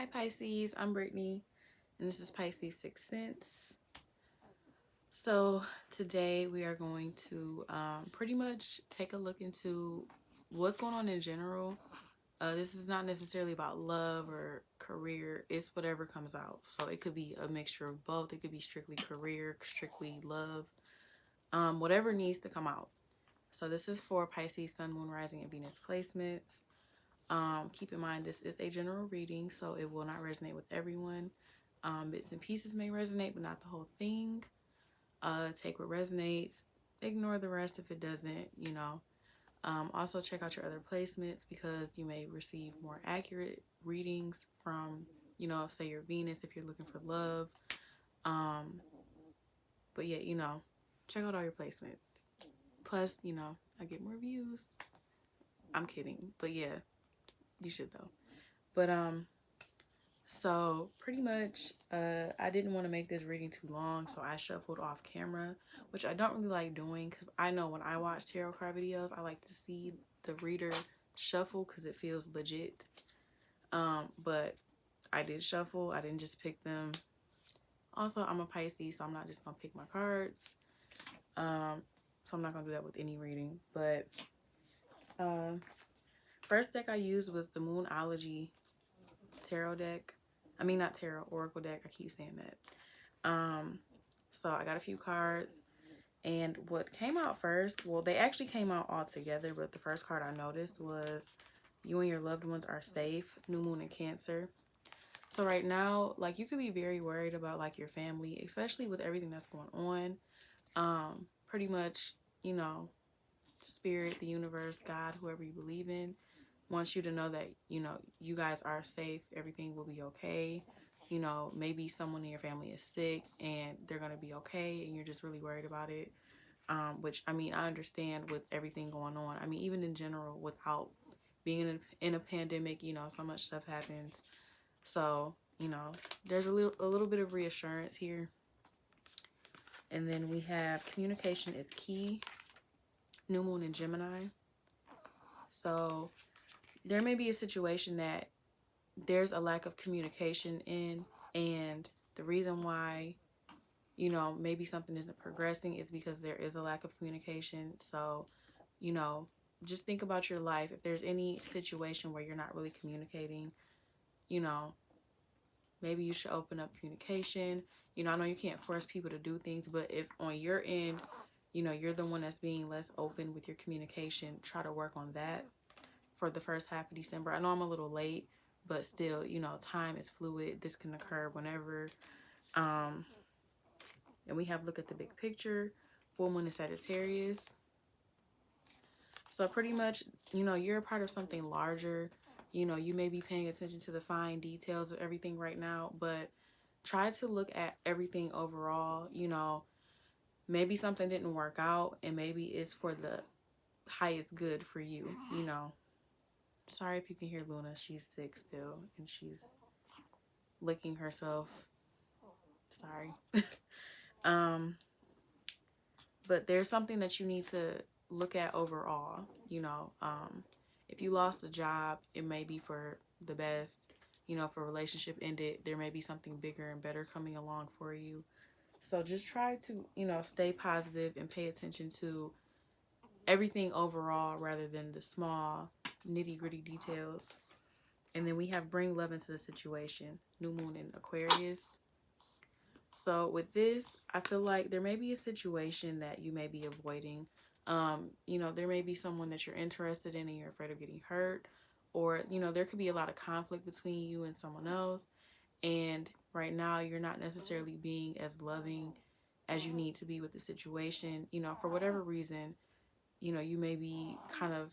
Hi Pisces, I'm Brittany, and this is Pisces Sixth Sense. So today we are going to pretty much take a look into what's going on in general. This is not necessarily about love or career. It's whatever comes out. So it could be a mixture of both. It could be strictly career, strictly love, whatever needs to come out. So this is for Pisces, Sun, Moon, Rising, and Venus placements. Keep in mind this is a general reading, so it will not resonate with everyone. Bits and pieces may resonate, but not the whole thing. Take what resonates, ignore the rest if it doesn't. Also check out your other placements because you may receive more accurate readings from, say your Venus if you're looking for love. But yeah, check out all your placements. Plus, I get more views. I'm kidding, but yeah, you should though. But so pretty much I didn't want to make this reading too long, so I shuffled off camera, which I don't really like doing because I know when I watch tarot card videos I like to see the reader shuffle because it feels legit. But I did shuffle. I didn't just pick them. Also, I'm a Pisces, so I'm not just gonna pick my cards. So I'm not gonna do that with any reading. But first deck I used was the Moonology tarot deck. I mean, not tarot, oracle deck. I keep saying that. So I got a few cards, and what came out first, well, they actually came out all together, but the first card I noticed was you and your loved ones are safe, new moon in Cancer. So right now, like, you could be very worried about like your family, especially with everything that's going on. Pretty much, spirit, the universe, God, whoever you believe in, wants you to know that, you guys are safe. Everything will be okay. Maybe someone in your family is sick and they're going to be okay and you're just really worried about it. Which, I mean, I understand with everything going on. I mean, even in general, without being in a pandemic, so much stuff happens. So, there's a little bit of reassurance here. And then we have communication is key, new moon in Gemini. So there may be a situation that there's a lack of communication in, and the reason why, maybe something isn't progressing is because there is a lack of communication. So, just think about your life. If there's any situation where you're not really communicating, maybe you should open up communication. I know you can't force people to do things, but if on your end, you're the one that's being less open with your communication, try to work on that for the first half of December. I know I'm a little late, but still, time is fluid. This can occur whenever. And we have look at the big picture, full moon in Sagittarius. So pretty much, you're a part of something larger. You may be paying attention to the fine details of everything right now, but try to look at everything overall. Maybe something didn't work out and maybe it's for the highest good for you. Sorry if you can hear Luna. She's sick still and she's licking herself. Sorry. But there's something that you need to look at overall. If you lost a job, it may be for the best. If a relationship ended, there may be something bigger and better coming along for you. So just try to, stay positive and pay attention to everything overall rather than the small nitty-gritty details. And then we have bring love into the situation, new moon in Aquarius. So with this, I feel like there may be a situation that you may be avoiding. There may be someone that you're interested in and you're afraid of getting hurt. Or, there could be a lot of conflict between you and someone else. And right now, you're not necessarily being as loving as you need to be with the situation. For whatever reason, you may be kind of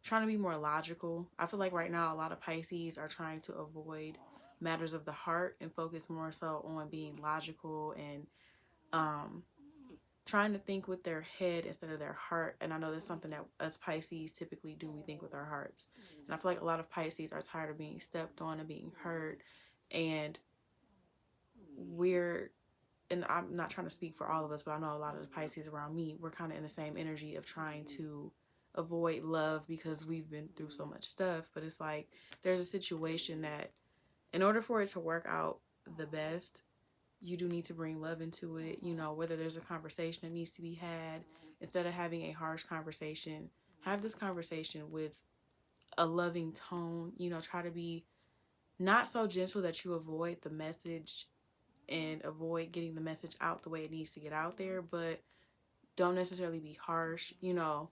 trying to be more logical. I feel like right now, a lot of Pisces are trying to avoid matters of the heart and focus more so on being logical and trying to think with their head instead of their heart. And I know that's something that us Pisces typically do. We think with our hearts. And I feel like a lot of Pisces are tired of being stepped on and being hurt. And and I'm not trying to speak for all of us, but I know a lot of the Pisces around me, we're kind of in the same energy of trying to avoid love because we've been through so much stuff. But it's like there's a situation that in order for it to work out the best, you do need to bring love into it. You know, whether there's a conversation that needs to be had, instead of having a harsh conversation, have this conversation with a loving tone. You know, try to be not so gentle that you avoid the message and avoid getting the message out the way it needs to get out there, but don't necessarily be harsh. You know,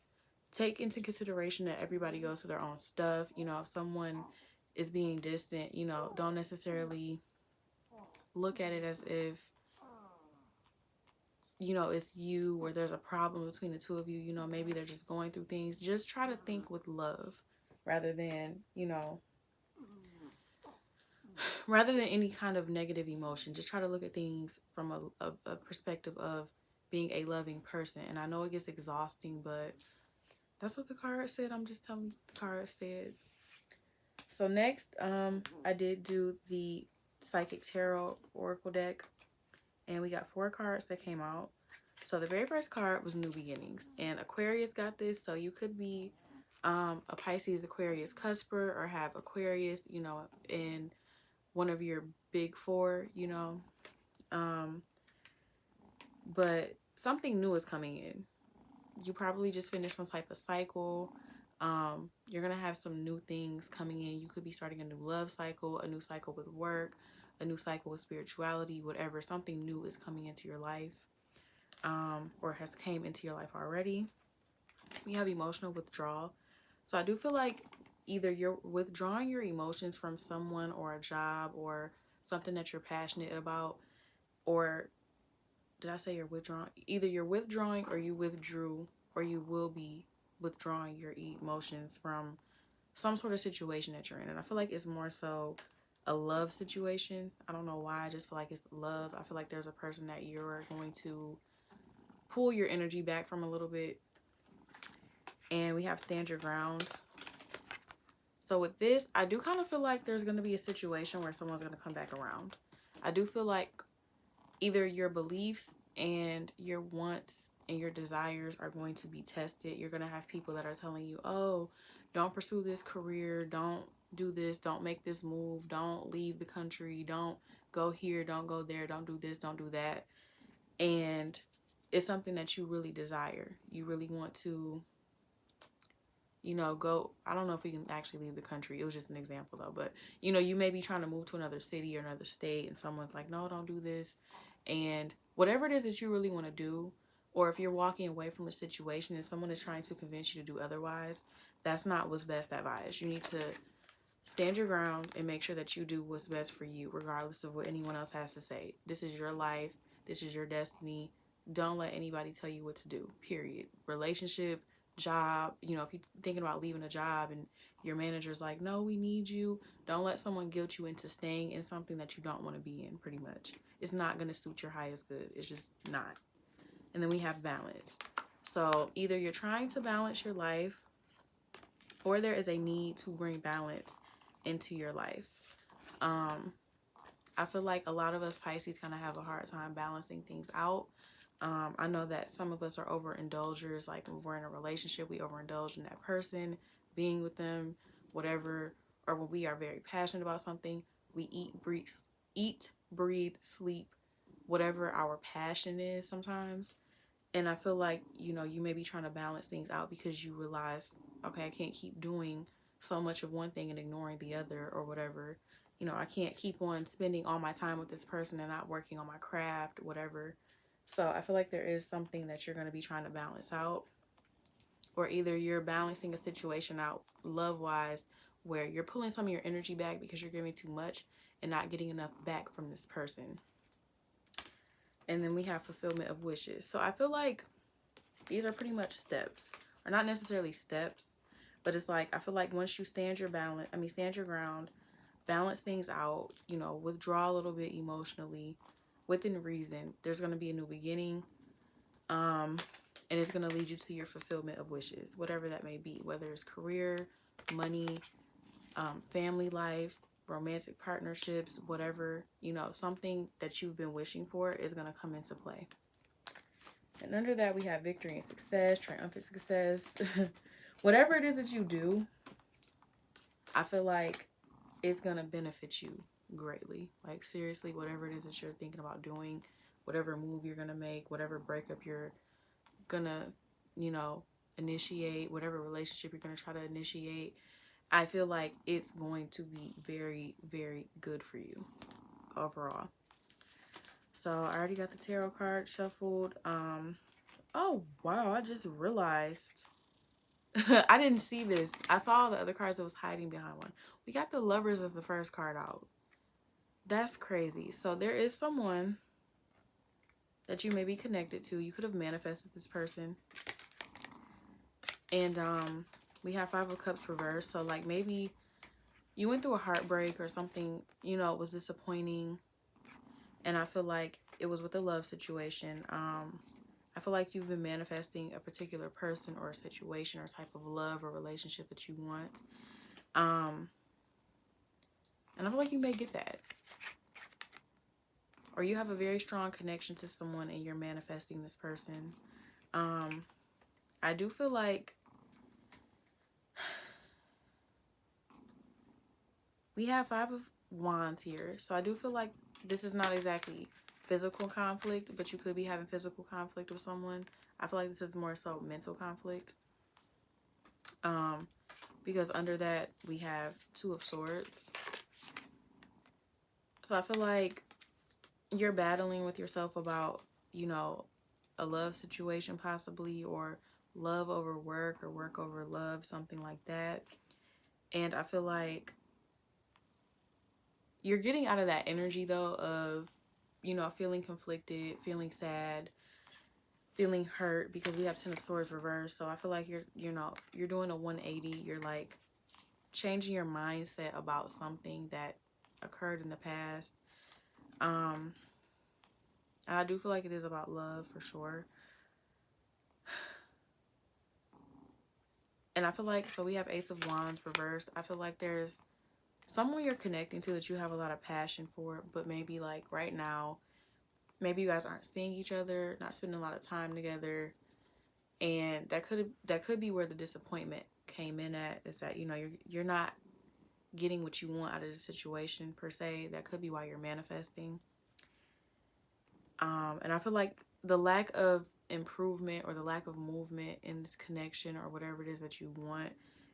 take into consideration that everybody goes to their own stuff. You know, if someone is being distant, you know, don't necessarily look at it as if, you know, it's you or there's a problem between the two of you. You know, maybe they're just going through things. Just try to think with love rather than, you know, rather than any kind of negative emotion. Just try to look at things from a perspective of being a loving person. And I know it gets exhausting, but that's what the card said. I'm just telling you what the card said. So next, I did do the Psychic Tarot Oracle deck, and we got 4 cards that came out. So the very first card was New Beginnings, and Aquarius got this. So you could be a Pisces, Aquarius cusper, or have Aquarius, you know, in one of your big 4, you know. But something new is coming in. You probably just finished some type of cycle. You're gonna have some new things coming in. You could be starting a new love cycle, a new cycle with work, a new cycle with spirituality, whatever. Something new is coming into your life, or has came into your life already. We have emotional withdrawal. So I do feel like either you're withdrawing your emotions from someone or a job or something that you're passionate about, or did I say you're withdrawing? Either you're withdrawing or you withdrew, or you will be withdrawing your emotions from some sort of situation that you're in. And I feel like it's more so a love situation. I don't know why. I just feel like it's love. I feel like there's a person that you're going to pull your energy back from a little bit. And we have stand your ground. So with this, I do kind of feel like there's going to be a situation where someone's going to come back around. I do feel like either your beliefs and your wants and your desires are going to be tested. You're going to have people that are telling you, oh, don't pursue this career, don't do this, don't make this move, don't leave the country, don't go here, don't go there, don't do this, don't do that. And it's something that you really desire. You really want to, you know, go. I don't know if we can actually leave the country. It was just an example though. But, you know, you may be trying to move to another city or another state and someone's like, no, don't do this. And whatever it is that you really want to do, or if you're walking away from a situation and someone is trying to convince you to do otherwise, that's not what's best advice. You need to stand your ground and make sure that you do what's best for you, regardless of what anyone else has to say. This is your life. This is your destiny. Don't let anybody tell you what to do, period. Relationship, job, you know, if you're thinking about leaving a job and your manager's like, no, we need you, don't let someone guilt you into staying in something that you don't want to be in. Pretty much, it's not going to suit your highest good. It's just not. And then we have balance. So either you're trying to balance your life, or there is a need to bring balance into your life. I feel like a lot of us Pisces kind of have a hard time balancing things out. I know that some of us are overindulgers. Like when we're in a relationship, we overindulge in that person, being with them, whatever. Or when we are very passionate about something, we eat, breathe, sleep, whatever our passion is sometimes. And I feel like, you know, you may be trying to balance things out because you realize, okay, I can't keep doing so much of one thing and ignoring the other or whatever. You know, I can't keep on spending all my time with this person and not working on my craft, whatever. So I feel like there is something that you're going to be trying to balance out. Or either you're balancing a situation out love-wise where you're pulling some of your energy back because you're giving too much and not getting enough back from this person. And then we have fulfillment of wishes. So I feel like these are pretty much steps. Or not necessarily steps, but it's like, I feel like once you stand your ground, balance things out, you know, withdraw a little bit emotionally, within reason, there's going to be a new beginning. And it's going to lead you to your fulfillment of wishes, whatever that may be, whether it's career, money, family life, romantic partnerships, whatever, you know, something that you've been wishing for is going to come into play. And under that, we have victory and success, triumphant success. Whatever it is that you do, I feel like it's gonna benefit you greatly. Like, seriously, whatever it is that you're thinking about doing, whatever move you're gonna make, whatever breakup you're gonna, you know, initiate, whatever relationship you're gonna try to initiate, I feel like it's going to be very, very good for you overall. So I already got the tarot card shuffled. Oh wow, I just realized I didn't see this. I saw the other cards that was hiding behind one. We got the Lovers as the first card out. That's crazy. So there is someone that you may be connected to. You could have manifested this person. And we have Five of Cups reversed. So like maybe you went through a heartbreak or something, you know, it was disappointing. And I feel like it was with a love situation. I feel like you've been manifesting a particular person or a situation or type of love or relationship that you want. And I feel like you may get that. Or you have a very strong connection to someone and you're manifesting this person. I do feel like we have Five of Wands here. So I do feel like this is not exactly physical conflict, but you could be having physical conflict with someone. I feel like this is more so mental conflict. Because under that we have Two of Swords. So I feel like you're battling with yourself about, you know, a love situation possibly, or love over work or work over love, something like that. And I feel like you're getting out of that energy though of, you know, feeling conflicted, feeling sad, feeling hurt, because we have Ten of Swords reversed. So I feel like you're doing a 180. You're like changing your mindset about something that occurred in the past. And I do feel like it is about love for sure. And I feel like, so we have Ace of Wands reversed. I feel like there's someone you're connecting to that you have a lot of passion for, but maybe like right now, maybe you guys aren't seeing each other, not spending a lot of time together. And that could be where the disappointment came in at, is that, you know, you're not getting what you want out of the situation per se. That could be why you're manifesting. And I feel like the lack of improvement or the lack of movement in this connection or whatever it is that you want,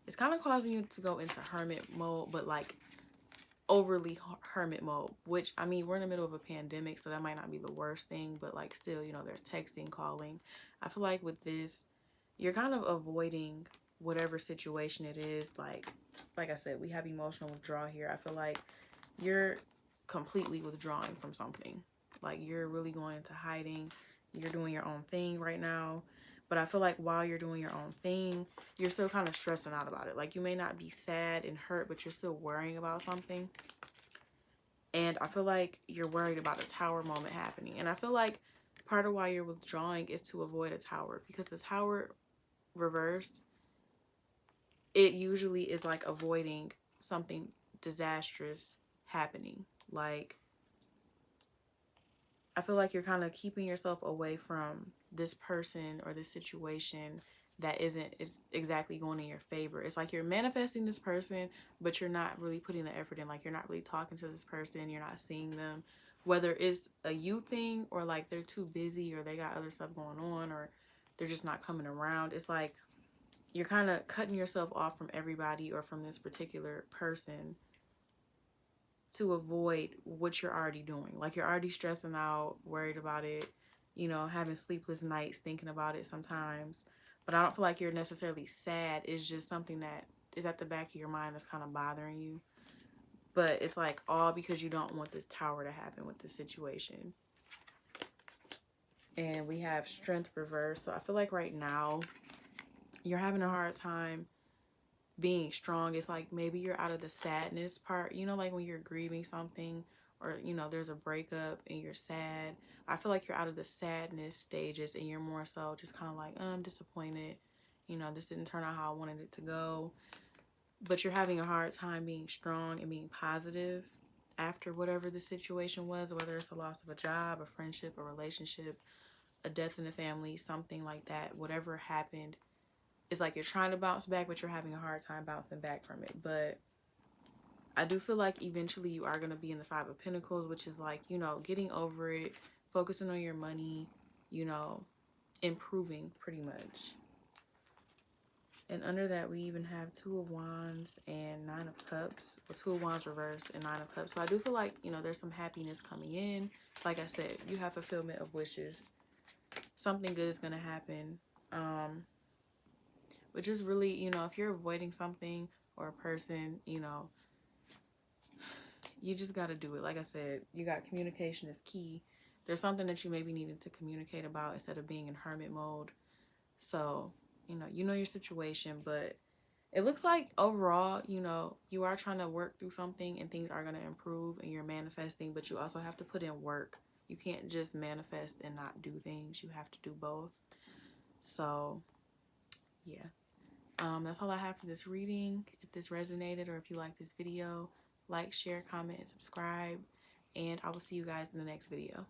it's kind of causing you to go into hermit mode, but like overly hermit mode, which, I mean, we're in the middle of a pandemic, so that might not be the worst thing, but like still, you know, there's texting, calling. I feel like with this, you're kind of avoiding whatever situation it is. Like I said, we have emotional withdrawal here. I feel like you're completely withdrawing from something. Like you're really going into hiding. You're doing your own thing right now. But I feel like while you're doing your own thing, you're still kind of stressing out about it. Like you may not be sad and hurt, but you're still worrying about something. And I feel like you're worried about a tower moment happening. And I feel like part of why you're withdrawing is to avoid a tower. Because the tower reversed, it usually is like avoiding something disastrous happening. Like, I feel like you're kind of keeping yourself away from this person or this situation that isn't exactly going in your favor. It's like you're manifesting this person, but you're not really putting the effort in. Like you're not really talking to this person. You're not seeing them. Whether it's a you thing or like they're too busy or they got other stuff going on or they're just not coming around. It's like you're kind of cutting yourself off from everybody or from this particular person to avoid what you're already doing. Like you're already stressing out, worried about it, you know, having sleepless nights thinking about it sometimes. But I don't feel like you're necessarily sad. It's just something that is at the back of your mind that's kind of bothering you. But it's like all because you don't want this tower to happen with this situation. And we have Strength reversed. So I feel like right now you're having a hard time being strong. It's like maybe you're out of the sadness part, you know, like when you're grieving something or, you know, there's a breakup and you're sad. I feel like you're out of the sadness stages and you're more so just kind of like, I'm disappointed, you know, this didn't turn out how I wanted it to go. But you're having a hard time being strong and being positive after whatever the situation was, whether it's a loss of a job, a friendship, a relationship, a death in the family, something like that. Whatever happened, it's like you're trying to bounce back, but you're having a hard time bouncing back from it. But I do feel like eventually you are going to be in the Five of Pentacles, which is like, you know, getting over it, focusing on your money, you know, improving pretty much. And under that, we even have Two of Wands and Nine of Cups, or Two of Wands reversed and Nine of Cups. So I do feel like, you know, there's some happiness coming in. Like I said, you have fulfillment of wishes. Something good is going to happen. Which is really, you know, if you're avoiding something or a person, you know, you just got to do it. Like I said, you got communication is key. There's something that you may be needing to communicate about instead of being in hermit mode. So, you know your situation, but it looks like overall, you know, you are trying to work through something and things are going to improve and you're manifesting, but you also have to put in work. You can't just manifest and not do things. You have to do both. So, yeah. That's all I have for this reading. If this resonated or if you like this video, like, share, comment, and subscribe. And I will see you guys in the next video.